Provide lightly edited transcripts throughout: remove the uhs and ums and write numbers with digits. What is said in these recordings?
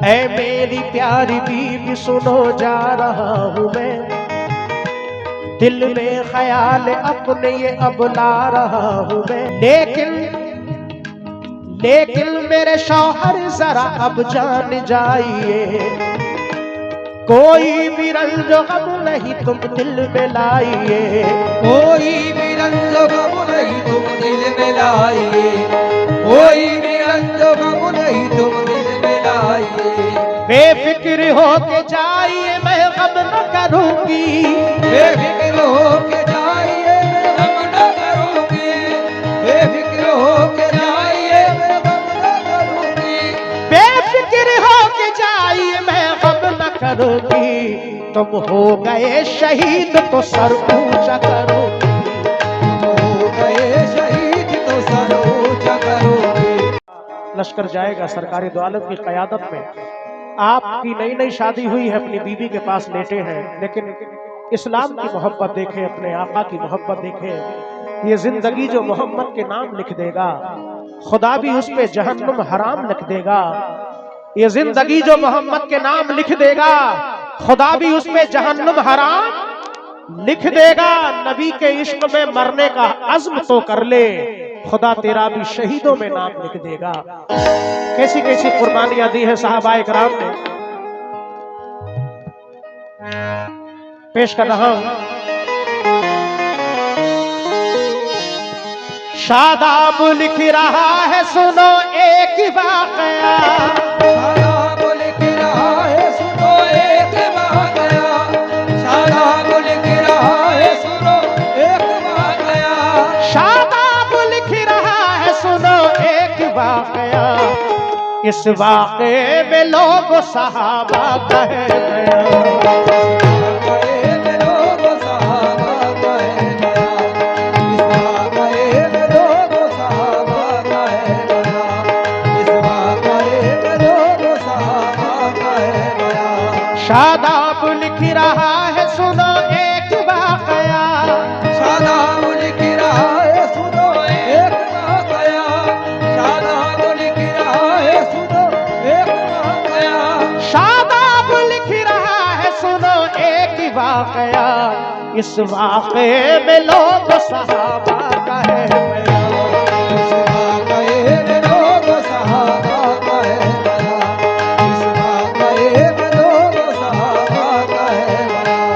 ऐ मेरी प्यारी बीबी सुनो जा रहा हूँ मैं, दिल में ख्याल अपने ये अब ला रहा हूँ मैं। लेकिन मेरे शौहर जरा अब जान जाइए, कोई भी रंज गम नहीं तुम दिल में लाइए, कोई भी रंज गम नहीं तुम दिल में लाइए, कोई भी रंज गम नहीं तुम दिल में लाइए। बेफिक्र होके जाइए मैं गम न करूंगी, बेफिक्र होके जाइए मैं गम न करूंगी, बेफिक्र होके जाइए मैं गम न करूंगी, बेफिक्र होके जाइए मैं गम न करूंगी। तुम हो गए शहीद तो सर ऊंचा करोगी, तुम हो गए शहीद तो सर ऊंचा करोगे। लश्कर जाएगा सरकारी दौलत की क़यादत में। आपकी नई नई शादी हुई है, अपनी बीवी के पास लेटे हैं, लेकिन इस्लाम की मोहब्बत देखें, अपने आका की मोहब्बत देखें। ये जिंदगी जो मोहम्मद के नाम लिख देगा, खुदा भी उस पे जहन्नुम हराम लिख देगा। ये जिंदगी जो मोहम्मद के नाम लिख देगा, खुदा भी उस पे जहन्नुम हराम लिख देगा। नबी के इश्क में मरने का अज़्म तो कर ले, खुदा तेरा भी शहीदों में नाम लिख देगा। कैसी कैसी कुर्बानियां दी है सहाबाए किराम ने। पेश कर रहा हूं शादाब लिख रहा है सुनो एक वाकया, शादाब लिख रहा है सुनो एक वाकया, शादाब लिख रहा है सुनो एक वाकया, शादाब लिख रहा है सुनो एक वाकया। इस वाक़े में लोग सहाबा कहे गया, शादाब लिख रहा है सुनो एक वाकया, शादाब लिख रहा है सुनो एक वाकया, शादाब लिख रहा है सुनो एक वाकया, शादाब लिख रहा है सुनो एक वाकया। इस वाक़े में लोग सहाबा कहे गया, इस वाकये में लोग सहाबा कहे गया, इस वाकये में लोग सहाबा कहे गया।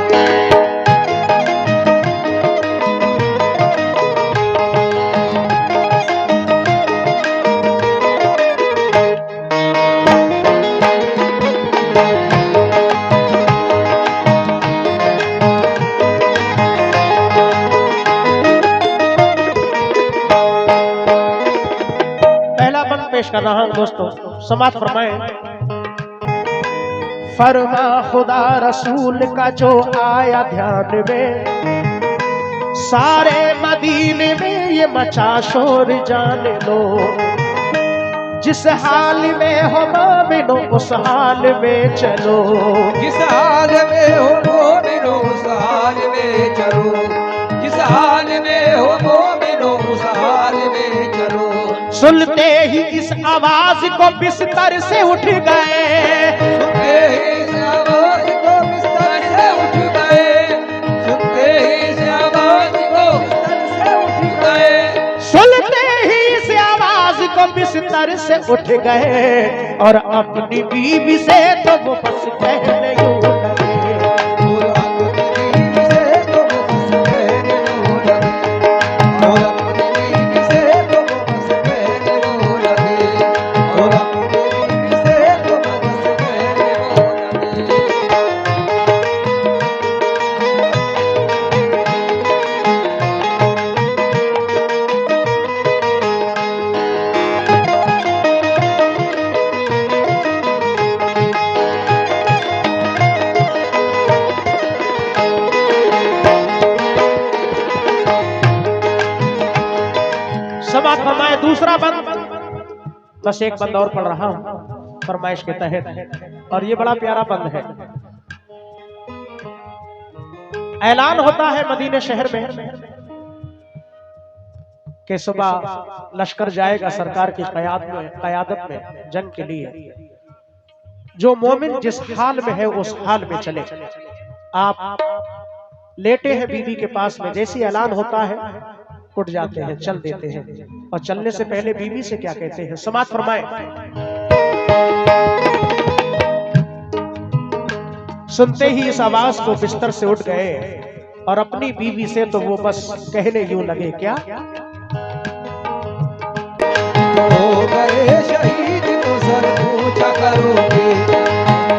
पेश कर रहा हूं दोस्तों, समात फरमाएं। फरमा खुदा रसूल का जो आया ध्यान में, सारे मदीने में ये मचा शोर जान लो। जिस हाल में हो मोमिनो उस हाल में चलो, जिस हाल में हो मोमिनो उस हाल में चलो, जिस हाल में हो मोमिनो उस हाल में चलो। सुनते ही इस आवाज को बिस्तर से उठ गए, सुनते ही इस आवाज को बिस्तर से उठ गए, सुनते ही इस आवाज को बिस्तर से उठ गए, सुनते ही इस आवाज को बिस्तर से उठ गए। और अपनी बीवी से तो वो बस कहने यूं लगे, और अपनी बीवी से तो वो बस कहने यूं लगे, और अपनी बीवी से तो वो बस कहने यूं लगे, और अपनी बीवी से तो वो बस कहने यूं लगे। समात फरमाए। दूसरा बंद, बस एक बंद और पढ़ रहा हूं फरमाइश के तहत, और ये बड़ा प्यारा बंद है। ऐलान होता है मदीने शहर में कि सुबह लश्कर जाएगा सरकार की कयादत में जंग के लिए। जो मोमिन जिस हाल में है उस हाल में चले। आप लेटे हैं बीवी के पास में, जैसी ऐलान होता है उठ जाते हैं, चल देते हैं। और चलने से पहले बीवी से क्या कहते हैं, समाज फरमाए। सुनते ही इस आवाज को बिस्तर से उठ गए और अपनी बीवी से तो वो बस कहने यूं लगे, क्या हो गए शहीद तो सर ऊंचा करोगे,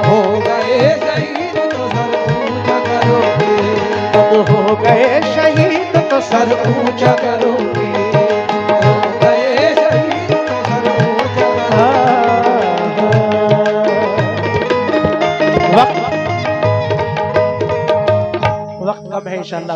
हो गए शहीद तो सर ऊंचा करोगे, हो गए शहीद तो सर ऊंचा करोगे, हो गए शहीद तो सर ऊंचा करोगे। वक्त कम है, इंशाअल्लाह